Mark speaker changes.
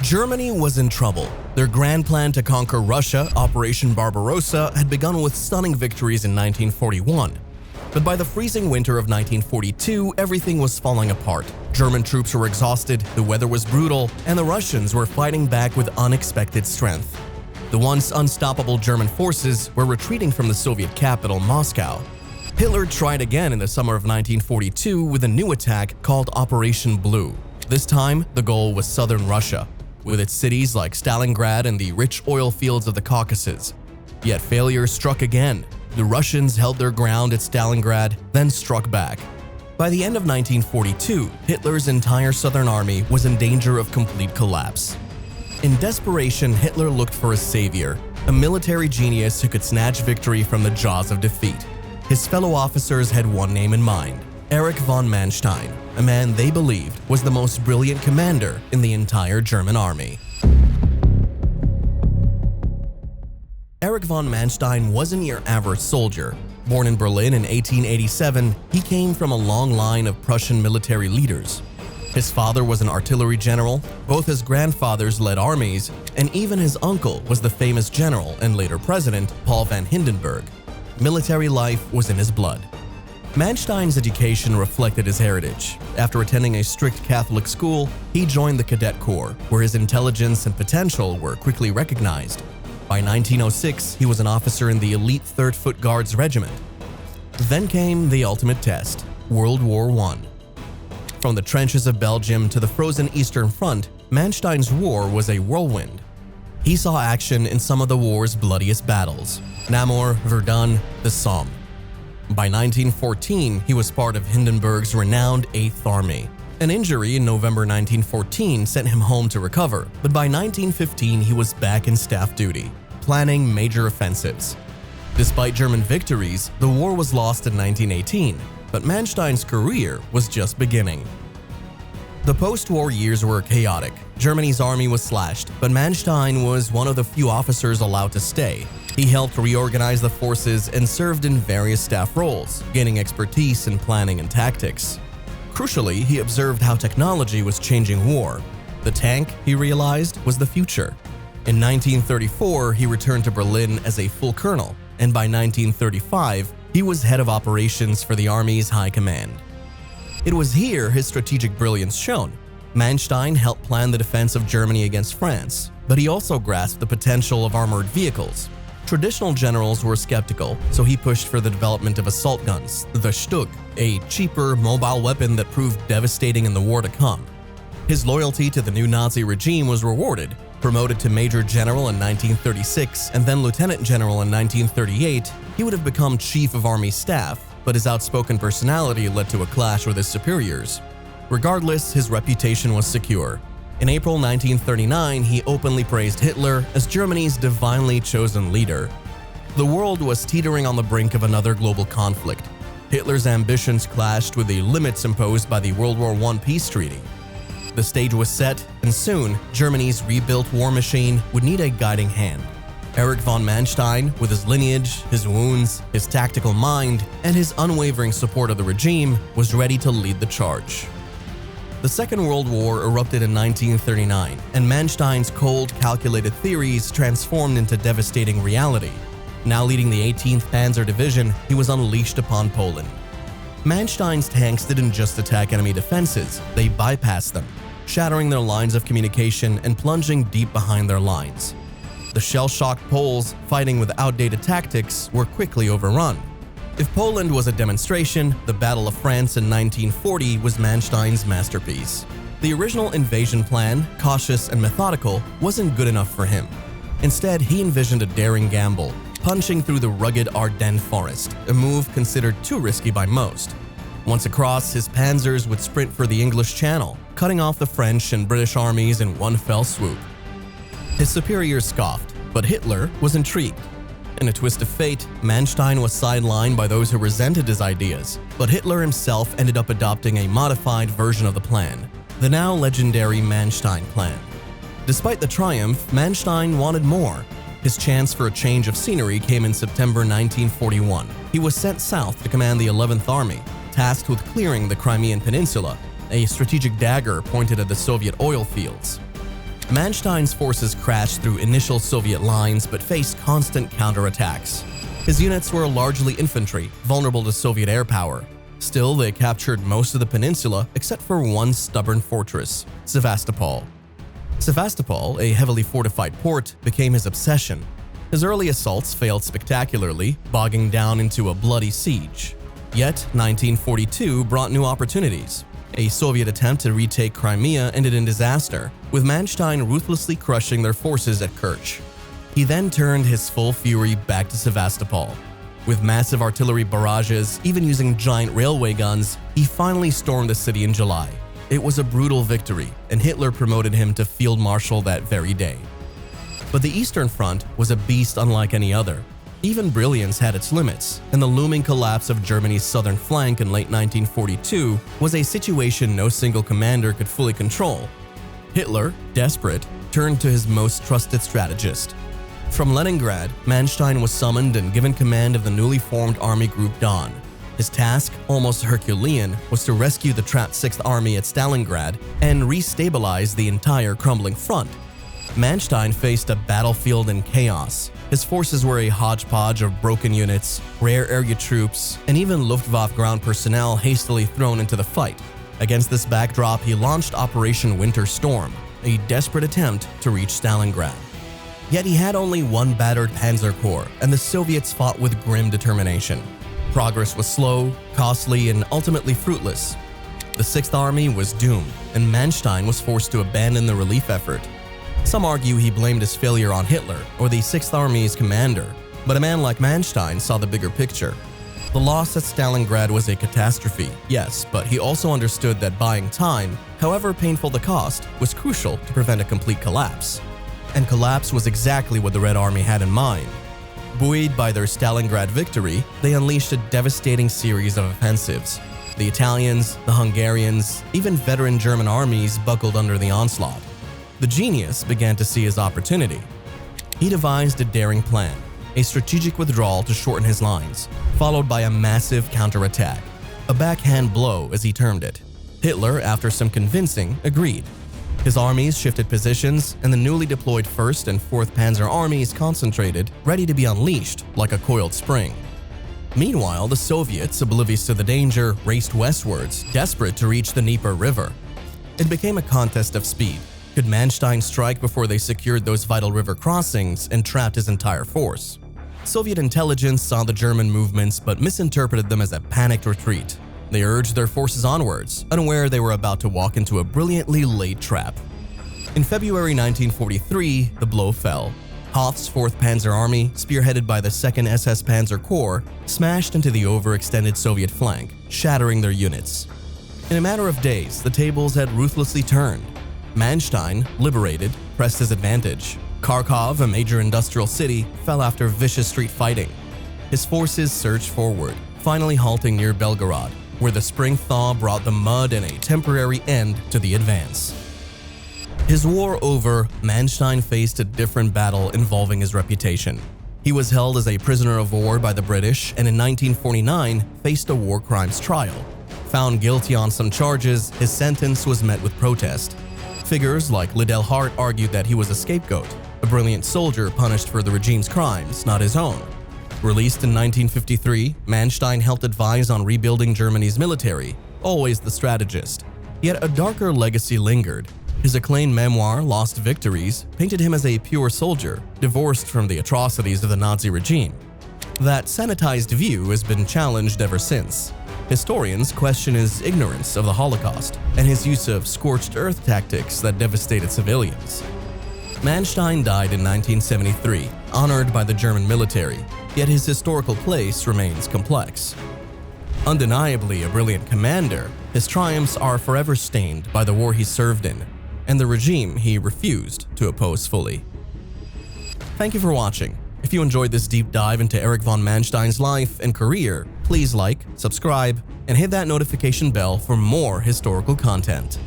Speaker 1: Germany was in trouble. Their grand plan to conquer Russia, Operation Barbarossa, had begun with stunning victories in 1941. But by the freezing winter of 1942, everything was falling apart. German troops were exhausted, the weather was brutal, and the Russians were fighting back with unexpected strength. The once unstoppable German forces were retreating from the Soviet capital, Moscow. Hitler tried again in the summer of 1942 with a new attack called Operation Blue. This time, the goal was southern Russia, with its cities like Stalingrad and the rich oil fields of the Caucasus. Yet failure struck again. The Russians held their ground at Stalingrad, then struck back. By the end of 1942, Hitler's entire southern army was in danger of complete collapse. In desperation, Hitler looked for a savior, a military genius who could snatch victory from the jaws of defeat. His fellow officers had one name in mind: Erich von Manstein, a man they believed was the most brilliant commander in the entire German army. Erich von Manstein wasn't your average soldier. Born in Berlin in 1887, he came from a long line of Prussian military leaders. His father was an artillery general, both his grandfathers led armies, and even his uncle was the famous general and later president Paul von Hindenburg. Military life was in his blood. Manstein's education reflected his heritage. After attending a strict Catholic school, he joined the Cadet Corps, where his intelligence and potential were quickly recognized. By 1906, he was an officer in the elite 3rd Foot Guards Regiment. Then came the ultimate test, World War I. From the trenches of Belgium to the frozen Eastern Front, Manstein's war was a whirlwind. He saw action in some of the war's bloodiest battles: Namur, Verdun, the Somme. By 1914, he was part of Hindenburg's renowned 8th Army. An injury in November 1914 sent him home to recover, but by 1915 he was back in staff duty, planning major offensives. Despite German victories, the war was lost in 1918, but Manstein's career was just beginning. The post-war years were chaotic. Germany's army was slashed, but Manstein was one of the few officers allowed to stay. He helped reorganize the forces and served in various staff roles, gaining expertise in planning and tactics. Crucially, he observed how technology was changing war. The tank, he realized, was the future. In 1934, he returned to Berlin as a full colonel, and by 1935, he was head of operations for the Army's High Command. It was here his strategic brilliance shone. Manstein helped plan the defense of Germany against France, but he also grasped the potential of armored vehicles. Traditional generals were skeptical, so he pushed for the development of assault guns, the Stug, a cheaper, mobile weapon that proved devastating in the war to come. His loyalty to the new Nazi regime was rewarded. Promoted to Major General in 1936 and then Lieutenant General in 1938, he would have become Chief of Army Staff, but his outspoken personality led to a clash with his superiors. Regardless, his reputation was secure. In April 1939, he openly praised Hitler as Germany's divinely chosen leader. The world was teetering on the brink of another global conflict. Hitler's ambitions clashed with the limits imposed by the World War I peace treaty. The stage was set, and soon, Germany's rebuilt war machine would need a guiding hand. Erich von Manstein, with his lineage, his wounds, his tactical mind, and his unwavering support of the regime, was ready to lead the charge. The Second World War erupted in 1939, and Manstein's cold, calculated theories transformed into devastating reality. Now leading the 18th Panzer Division, he was unleashed upon Poland. Manstein's tanks didn't just attack enemy defenses, they bypassed them, shattering their lines of communication and plunging deep behind their lines. The shell-shocked Poles, fighting with outdated tactics, were quickly overrun. If Poland was a demonstration, the Battle of France in 1940 was Manstein's masterpiece. The original invasion plan, cautious and methodical, wasn't good enough for him. Instead, he envisioned a daring gamble, punching through the rugged Ardennes forest, a move considered too risky by most. Once across, his panzers would sprint for the English Channel, cutting off the French and British armies in one fell swoop. His superiors scoffed, but Hitler was intrigued. In a twist of fate, Manstein was sidelined by those who resented his ideas, but Hitler himself ended up adopting a modified version of the plan, the now legendary Manstein Plan. Despite the triumph, Manstein wanted more. His chance for a change of scenery came in September 1941. He was sent south to command the 11th Army, tasked with clearing the Crimean Peninsula, a strategic dagger pointed at the Soviet oil fields. Manstein's forces crashed through initial Soviet lines but faced constant counterattacks. His units were largely infantry, vulnerable to Soviet air power. Still, they captured most of the peninsula except for one stubborn fortress, Sevastopol. Sevastopol, a heavily fortified port, became his obsession. His early assaults failed spectacularly, bogging down into a bloody siege. Yet, 1942 brought new opportunities. A Soviet attempt to retake Crimea ended in disaster, with Manstein ruthlessly crushing their forces at Kerch. He then turned his full fury back to Sevastopol. With massive artillery barrages, even using giant railway guns, he finally stormed the city in July. It was a brutal victory, and Hitler promoted him to Field Marshal that very day. But the Eastern Front was a beast unlike any other. Even brilliance had its limits, and the looming collapse of Germany's southern flank in late 1942 was a situation no single commander could fully control. Hitler, desperate, turned to his most trusted strategist. From Leningrad, Manstein was summoned and given command of the newly formed Army Group Dawn. His task, almost Herculean, was to rescue the trapped 6th Army at Stalingrad and restabilize the entire crumbling front. Manstein faced a battlefield in chaos. His forces were a hodgepodge of broken units, rare area troops, and even Luftwaffe ground personnel hastily thrown into the fight. Against this backdrop, he launched Operation Winter Storm, a desperate attempt to reach Stalingrad. Yet he had only one battered panzer corps, and the Soviets fought with grim determination. Progress was slow, costly, and ultimately fruitless. The 6th Army was doomed, and Manstein was forced to abandon the relief effort. Some argue he blamed his failure on Hitler or the 6th Army's commander, but a man like Manstein saw the bigger picture. The loss at Stalingrad was a catastrophe, yes, but he also understood that buying time, however painful the cost, was crucial to prevent a complete collapse. And collapse was exactly what the Red Army had in mind. Buoyed by their Stalingrad victory, they unleashed a devastating series of offensives. The Italians, the Hungarians, even veteran German armies buckled under the onslaught. The genius began to see his opportunity. He devised a daring plan, a strategic withdrawal to shorten his lines, followed by a massive counterattack, a backhand blow as he termed it. Hitler, after some convincing, agreed. His armies shifted positions, and the newly deployed 1st and 4th Panzer Armies concentrated, ready to be unleashed like a coiled spring. Meanwhile, the Soviets, oblivious to the danger, raced westwards, desperate to reach the Dnieper River. It became a contest of speed. Could Manstein strike before they secured those vital river crossings and trapped his entire force? Soviet intelligence saw the German movements but misinterpreted them as a panicked retreat. They urged their forces onwards, unaware they were about to walk into a brilliantly laid trap. In February 1943, the blow fell. Hoth's 4th Panzer Army, spearheaded by the 2nd SS Panzer Corps, smashed into the overextended Soviet flank, shattering their units. In a matter of days, the tables had ruthlessly turned. Manstein, liberated, pressed his advantage. Kharkov, a major industrial city, fell after vicious street fighting. His forces surged forward, finally halting near Belgorod, where the spring thaw brought the mud and a temporary end to the advance. His war over, Manstein faced a different battle involving his reputation. He was held as a prisoner of war by the British and in 1949 faced a war crimes trial. Found guilty on some charges, his sentence was met with protest. Figures like Liddell Hart argued that he was a scapegoat, a brilliant soldier punished for the regime's crimes, not his own. Released in 1953, Manstein helped advise on rebuilding Germany's military, always the strategist. Yet a darker legacy lingered. His acclaimed memoir, Lost Victories, painted him as a pure soldier, divorced from the atrocities of the Nazi regime. That sanitized view has been challenged ever since. Historians question his ignorance of the Holocaust and his use of scorched earth tactics that devastated civilians. Manstein died in 1973, honored by the German military, yet his historical place remains complex. Undeniably a brilliant commander, his triumphs are forever stained by the war he served in and the regime he refused to oppose fully. Thank you for watching. If you enjoyed this deep dive into Erich von Manstein's life and career, please like, subscribe, and hit that notification bell for more historical content.